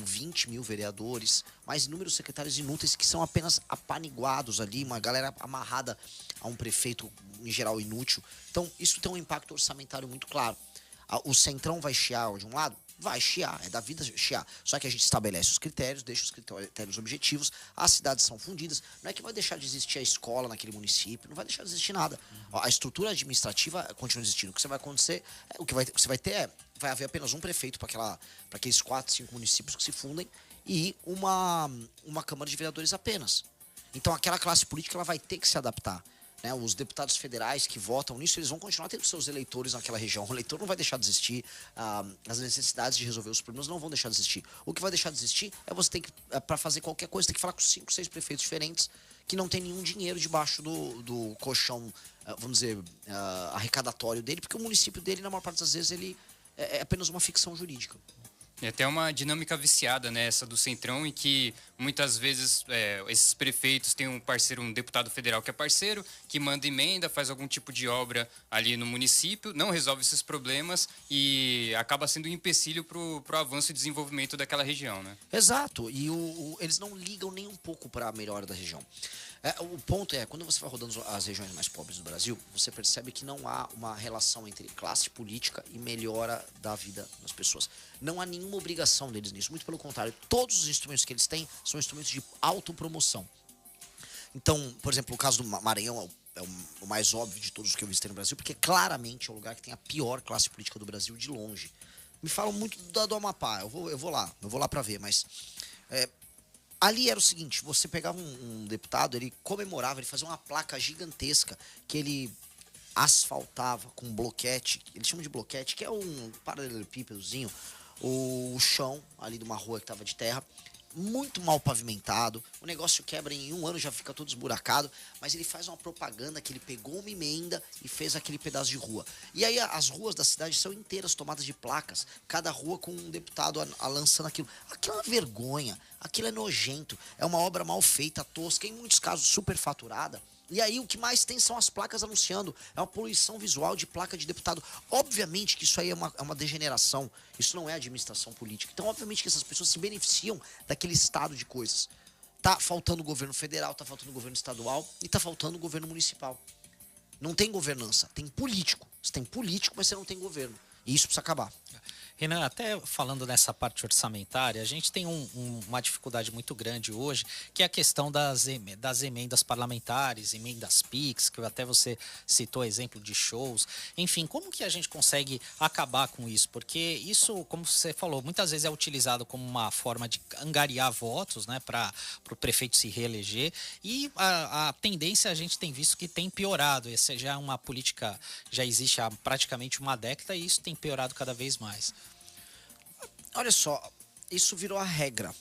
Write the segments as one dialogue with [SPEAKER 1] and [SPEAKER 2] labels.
[SPEAKER 1] como 20 mil vereadores, mais inúmeros secretários inúteis que são apenas apaniguados ali, uma galera amarrada a um prefeito, em geral, inútil. Então, isso tem um impacto orçamentário muito claro. O Centrão vai chiar de um lado? Vai chiar, é da vida chiar. Só que a gente estabelece os critérios, deixa os critérios objetivos, as cidades são fundidas. Não é que vai deixar de existir a escola naquele município, não vai deixar de existir nada. A estrutura administrativa continua existindo. O que você vai acontecer, você vai ter vai haver apenas um prefeito para aqueles 4, 5 municípios que se fundem e uma Câmara de Vereadores apenas. Então aquela classe política ela vai ter que se adaptar. Né, os deputados federais que votam nisso, eles vão continuar tendo seus eleitores naquela região. O eleitor não vai deixar de existir, as necessidades de resolver os problemas não vão deixar de existir. O que vai deixar de existir é você ter que, para fazer qualquer coisa, tem que falar com 5, 6 prefeitos diferentes que não tem nenhum dinheiro debaixo do colchão, vamos dizer, arrecadatório dele, porque o município dele, na maior parte das vezes, ele é apenas uma ficção jurídica.
[SPEAKER 2] E até uma dinâmica viciada, né, essa do Centrão, em que muitas vezes esses prefeitos têm um parceiro, um deputado federal que é parceiro, que manda emenda, faz algum tipo de obra ali no município, não resolve esses problemas e acaba sendo um empecilho para o avanço e desenvolvimento daquela região, né?
[SPEAKER 1] Exato, e eles não ligam nem um pouco para a melhora da região. O ponto é, quando você vai rodando as regiões mais pobres do Brasil, você percebe que não há uma relação entre classe política e melhora da vida das pessoas. Não há nenhuma obrigação deles nisso, muito pelo contrário, todos os instrumentos que eles têm são instrumentos de autopromoção. Então, por exemplo, o caso do Maranhão é o mais óbvio de todos os que eu visitei no Brasil, porque claramente é o lugar que tem a pior classe política do Brasil de longe. Me falam muito do Amapá, eu vou lá para ver, mas... ali era o seguinte, você pegava um deputado, ele comemorava, ele fazia uma placa gigantesca que ele asfaltava com bloquete, eles chamam de bloquete, que é um paralelepípedozinho, o chão ali de uma rua que estava de terra, muito mal pavimentado, o negócio quebra em 1 ano, já fica todo esburacado, mas ele faz uma propaganda que ele pegou uma emenda e fez aquele pedaço de rua. E aí as ruas da cidade são inteiras tomadas de placas, cada rua com um deputado lançando aquilo. Aquilo é uma vergonha, aquilo é nojento, é uma obra mal feita, tosca, em muitos casos superfaturada. E aí o que mais tem são as placas anunciando. É uma poluição visual de placa de deputado. Obviamente que isso aí é uma degeneração. Isso não é administração política. Então, obviamente que essas pessoas se beneficiam daquele estado de coisas. Tá faltando governo federal, tá faltando governo estadual e tá faltando governo municipal. Não tem governança, tem político. Você tem político, mas você não tem governo. E isso precisa acabar.
[SPEAKER 3] Renan, até falando nessa parte orçamentária, a gente tem uma dificuldade muito grande hoje, que é a questão das emendas parlamentares, emendas PIX, que até você citou exemplo de shows. Enfim, como que a gente consegue acabar com isso? Porque isso, como você falou, muitas vezes é utilizado como uma forma de angariar votos, né, para o prefeito se reeleger, e a tendência a gente tem visto que tem piorado. Essa já é uma política, já existe há praticamente uma década e isso tem piorado cada vez mais.
[SPEAKER 1] Olha só, isso virou a regra.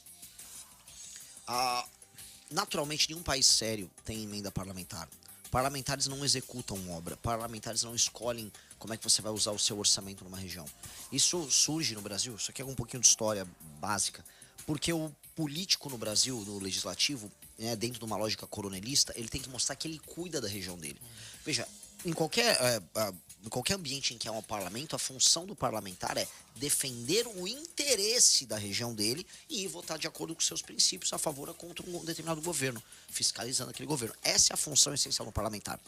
[SPEAKER 1] Naturalmente, nenhum país sério tem emenda parlamentar. Parlamentares não executam obra, parlamentares não escolhem como é que você vai usar o seu orçamento numa região. Isso surge no Brasil, isso aqui é um pouquinho de história básica, porque o político no Brasil, no legislativo, né, dentro de uma lógica coronelista, ele tem que mostrar que ele cuida da região dele. Veja, em qualquer ambiente em que há um parlamento, a função do parlamentar é defender o interesse da região dele e votar de acordo com seus princípios a favor ou contra um determinado governo, fiscalizando aquele governo. Essa é a função essencial do parlamentar.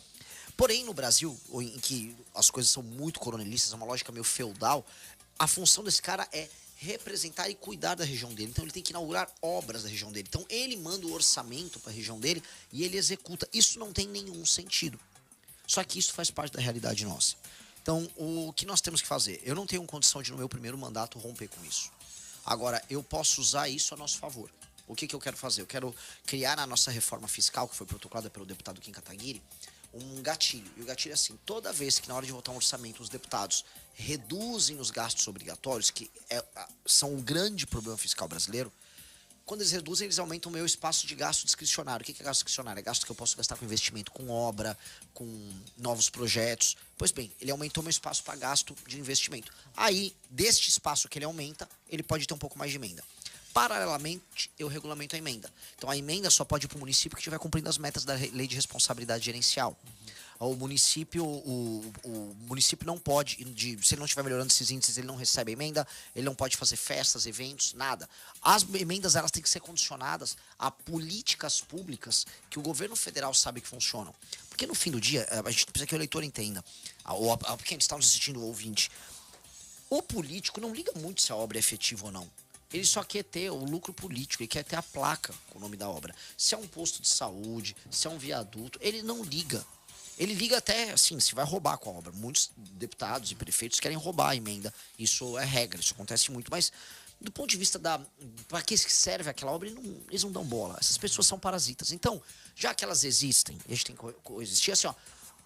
[SPEAKER 1] Porém, no Brasil, em que as coisas são muito coronelistas, é uma lógica meio feudal, a função desse cara é representar e cuidar da região dele. Então ele tem que inaugurar obras da região dele. Então ele manda o orçamento para a região dele e ele executa. Isso não tem nenhum sentido. Só que isso faz parte da realidade nossa. Então, o que nós temos que fazer? Eu não tenho condição de, no meu primeiro mandato, romper com isso. Agora, eu posso usar isso a nosso favor. O que eu quero fazer? Eu quero criar na nossa reforma fiscal, que foi protocolada pelo deputado Kim Kataguiri, um gatilho. E o gatilho é assim, toda vez que na hora de votar um orçamento os deputados reduzem os gastos obrigatórios, que são um grande problema fiscal brasileiro, quando eles reduzem, eles aumentam o meu espaço de gasto discricionário. O que é gasto discricionário? É gasto que eu posso gastar com investimento, com obra, com novos projetos. Pois bem, ele aumentou meu espaço para gasto de investimento. Aí, deste espaço que ele aumenta, ele pode ter um pouco mais de emenda. Paralelamente, eu regulamento a emenda. Então, a emenda só pode ir para o município que estiver cumprindo as metas da Lei de Responsabilidade Gerencial. o município não pode, se ele não estiver melhorando esses índices, ele não recebe emenda, ele não pode fazer festas, eventos, nada. As emendas, elas têm que ser condicionadas a políticas públicas que o governo federal sabe que funcionam. Porque no fim do dia, a gente precisa que o eleitor entenda, ou quem está nos assistindo, o ouvinte, o político não liga muito se a obra é efetiva ou não. Ele só quer ter o lucro político, ele quer ter a placa com o nome da obra. Se é um posto de saúde, se é um viaduto, ele não liga. Ele liga até, assim, se vai roubar com a obra. Muitos deputados e prefeitos querem roubar a emenda. Isso é regra, isso acontece muito. Mas, do ponto de vista para que serve aquela obra, eles não dão bola. Essas pessoas são parasitas. Então, já que elas existem, a gente tem que coexistir assim, ó.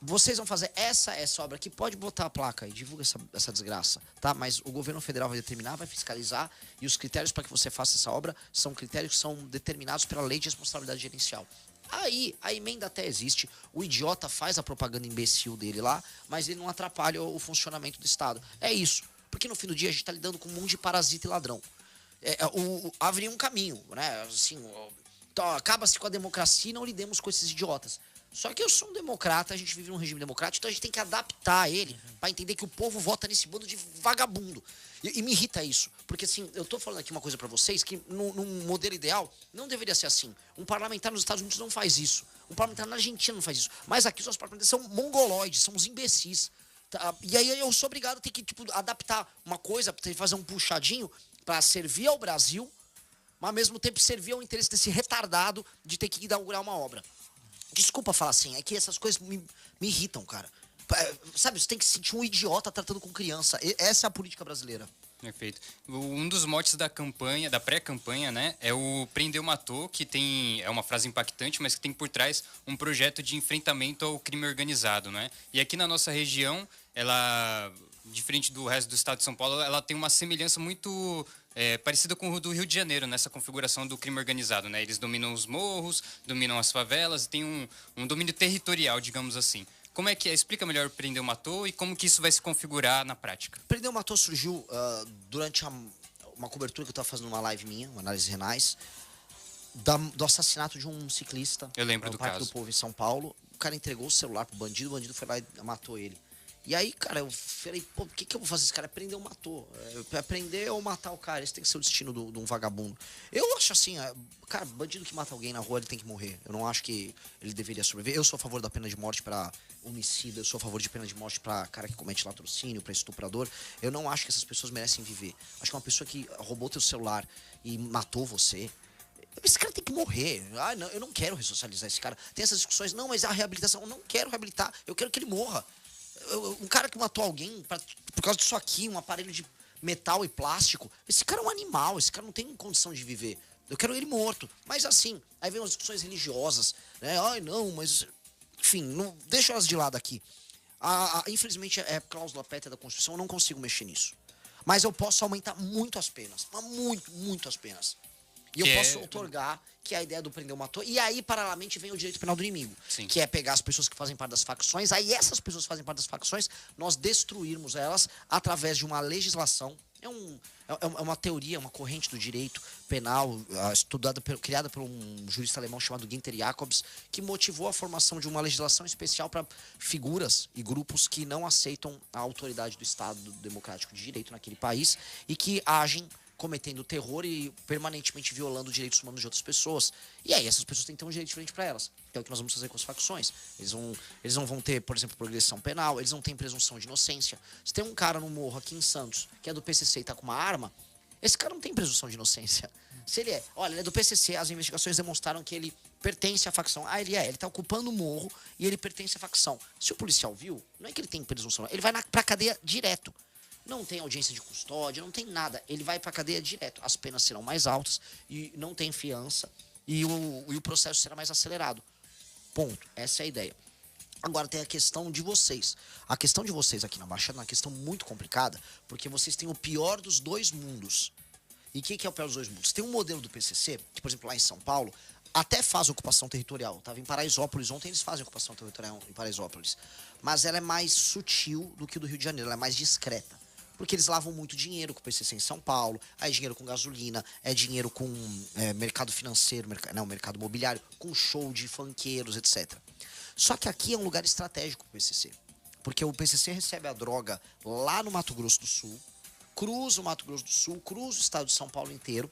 [SPEAKER 1] Vocês vão fazer essa obra aqui, pode botar a placa e divulga essa desgraça, tá? Mas o governo federal vai determinar, vai fiscalizar, e os critérios para que você faça essa obra são critérios que são determinados pela lei de responsabilidade gerencial. Aí, a emenda até existe, o idiota faz a propaganda imbecil dele lá, mas ele não atrapalha o funcionamento do Estado. É isso, porque no fim do dia a gente está lidando com um monte de parasita e ladrão. Haveria um caminho, né? Assim, então, acaba-se com a democracia e não lidemos com esses idiotas. Só que eu sou um democrata, a gente vive num regime democrático, então a gente tem que adaptar ele para entender que o povo vota nesse bando de vagabundo. E me irrita isso, porque assim, eu tô falando aqui uma coisa para vocês que num modelo ideal não deveria ser assim. Um parlamentar nos Estados Unidos não faz isso, um parlamentar na Argentina não faz isso, mas aqui os nossos parlamentares são mongoloides, são uns imbecis. Tá? E aí eu sou obrigado a ter que adaptar uma coisa, fazer um puxadinho para servir ao Brasil, mas ao mesmo tempo servir ao interesse desse retardado de ter que inaugurar uma obra. Desculpa falar assim, é que essas coisas me irritam, cara. Sabe, você tem que se sentir um idiota tratando com criança. Essa é a política brasileira.
[SPEAKER 2] Perfeito. Um dos motes da campanha, da pré-campanha, né, é o Prendeu Matou, que é uma frase impactante, mas que tem por trás um projeto de enfrentamento ao crime organizado, né? E aqui na nossa região, ela, diferente do resto do estado de São Paulo, ela tem uma semelhança muito parecida com o do Rio de Janeiro, nessa configuração do crime organizado, né? Eles dominam os morros, dominam as favelas, e tem um domínio territorial, digamos assim. Como é que é? Explica melhor o Prendeu Matou e como que isso vai se configurar na prática.
[SPEAKER 1] Prendeu Matou surgiu durante uma cobertura que eu estava fazendo numa live minha, uma análise renais, do assassinato de um ciclista.
[SPEAKER 2] Eu lembro do
[SPEAKER 1] Parque
[SPEAKER 2] caso.
[SPEAKER 1] do Povo em São Paulo. O cara entregou o celular pro bandido, o bandido foi lá e matou ele. E aí, cara, eu falei, pô, o que eu vou fazer? Esse cara prender ou matou? Prender ou matar o cara? Esse tem que ser o destino de um vagabundo. Eu acho assim, cara, bandido que mata alguém na rua, ele tem que morrer. Eu não acho que ele deveria sobreviver. Eu sou a favor da pena de morte para homicida, eu sou a favor de pena de morte para cara que comete latrocínio, para estuprador. Eu não acho que essas pessoas merecem viver. Acho que uma pessoa que roubou teu celular e matou você, esse cara tem que morrer. Não, eu não quero ressocializar esse cara. Tem essas discussões, não, mas a reabilitação, eu não quero reabilitar, eu quero que ele morra. Um cara que matou alguém por causa disso aqui, um aparelho de metal e plástico, esse cara é um animal, esse cara não tem condição de viver. Eu quero ele morto. Mas assim, aí vem as discussões religiosas, né? Ai, não, mas... Enfim, não, deixa elas de lado aqui. Infelizmente, é cláusula pétrea da Constituição, eu não consigo mexer nisso. Mas eu posso aumentar muito as penas. Mas muito, muito as penas. E eu posso outorgar que a ideia do prendeu matou. E aí, paralelamente, vem o direito penal do inimigo.
[SPEAKER 2] Sim.
[SPEAKER 1] Que é pegar as pessoas que fazem parte das facções. Aí essas pessoas que fazem parte das facções, nós destruirmos elas através de uma legislação. É uma teoria, uma corrente do direito penal criada por um jurista alemão chamado Günther Jacobs, que motivou a formação de uma legislação especial para figuras e grupos que não aceitam a autoridade do Estado democrático de direito naquele país e que agem cometendo terror e permanentemente violando os direitos humanos de outras pessoas. E aí essas pessoas têm que ter um direito diferente para elas. Que é o que nós vamos fazer com as facções. Eles não vão ter, por exemplo, progressão penal, eles não têm presunção de inocência. Se tem um cara no morro aqui em Santos, que é do PCC e tá com uma arma, esse cara não tem presunção de inocência. Se ele ele é do PCC, as investigações demonstraram que ele pertence à facção. Ele tá ocupando o morro e ele pertence à facção. Se o policial viu, não é que ele tem presunção, ele vai pra cadeia direto. Não tem audiência de custódia, não tem nada. Ele vai pra cadeia direto. As penas serão mais altas e não tem fiança e o processo será mais acelerado. Ponto. Essa é a ideia. Agora tem a questão de vocês. A questão de vocês aqui na Baixada é uma questão muito complicada, porque vocês têm o pior dos dois mundos. E o que é o pior dos dois mundos? Tem um modelo do PCC, que, por exemplo, lá em São Paulo, até faz ocupação territorial. Eu estava em Paraisópolis ontem, eles fazem ocupação territorial em Paraisópolis. Mas ela é mais sutil do que o do Rio de Janeiro, ela é mais discreta. Porque eles lavam muito dinheiro com o PCC em São Paulo, é dinheiro com gasolina, é dinheiro com mercado financeiro, mercado imobiliário, com show de funkeiros, etc. Só que aqui é um lugar estratégico para o PCC. Porque o PCC recebe a droga lá no Mato Grosso do Sul, cruza o Mato Grosso do Sul, cruza o estado de São Paulo inteiro